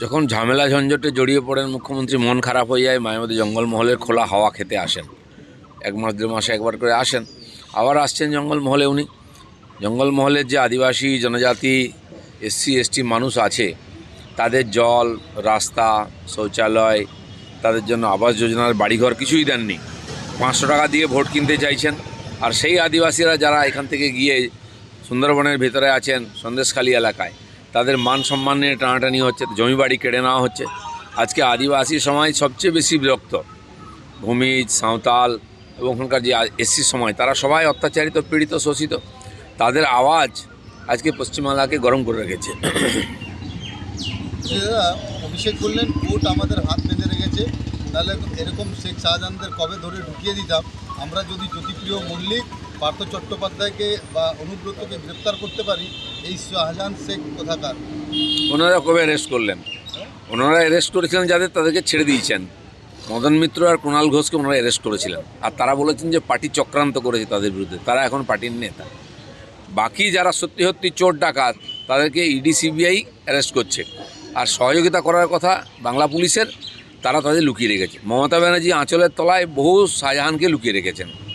যখন ঝামেলা ঝঞ্ঝটে জড়িয়ে পড়েন মুখ্যমন্ত্রী মন খারাপ হয়ে যায়, মাঝে মধ্যে জঙ্গলমহলের খোলা হাওয়া খেতে আসেন। 1 মাস 1.5 মাসে একবার করে আসেন, আবার আসছেন জঙ্গলমহলে। উনি জঙ্গলমহলের যে আদিবাসী জনজাতি SC ST মানুষ আছে, তাদের জল, রাস্তা, শৌচালয়, তাদের জন্য আবাস যোজনার বাড়িঘর কিছুই দেননি। 500 টাকা দিয়ে ভোট কিনতে চাইছেন। আর সেই আদিবাসীরা যারা এখান থেকে গিয়ে সুন্দরবনের ভিতরে আছেন, সন্দেশখালী এলাকায়, তাদের মান সম্মান নিয়ে টানাটানি হচ্ছে, জমি বাড়ি কেড়ে নেওয়া হচ্ছে। আজকে আদিবাসী সমাজ সবচেয়ে বেশি বিরক্ত। ভূমিজ, সাঁওতাল এবং ওখানকার যে SC সমাজ, তারা সবাই অত্যাচারিত, পীড়িত, শোষিত। তাদের আওয়াজ আজকে পশ্চিমবাংলাকে গরম করে রেখেছে। দাদা, অভিষেক বললেন কোর্ট আমাদের হাত বেঁধে রেখেছে, তাহলে এরকম শেখ শাহজাহানদের কবে ধরে ঢুকিয়ে দিতাম। আমরা যদি জ্যোতিপ্রিয় মল্লিক, পার্থ চট্টোপাধ্যায়কে বা অনুব্রতকে গ্রেপ্তার করতে পারি, এই শাহজাহান শেখ কোথাকার? ওনারা কবে অ্যারেস্ট করলেন? ওনারা অ্যারেস্ট করেছিলেন যাদের, তাদেরকে ছেড়ে দিয়েছেন। মদন মিত্র আর কুণাল ঘোষকে ওনারা অ্যারেস্ট করেছিলেন, আর তারা বলেছেন যে পার্টি চক্রান্ত করেছে তাদের বিরুদ্ধে। তারা এখন পার্টির নেতা। বাকি যারা সত্যি সত্যি চোর ডাকাত, তাদেরকে ED CBI অ্যারেস্ট করছে। আর সহযোগিতা করার কথা বাংলা পুলিশের, তারা তাদের লুকিয়ে রেখেছে। মমতা ব্যানার্জি আঁচলের তলায় বহু শাহজাহানকে লুকিয়ে রেখেছেন।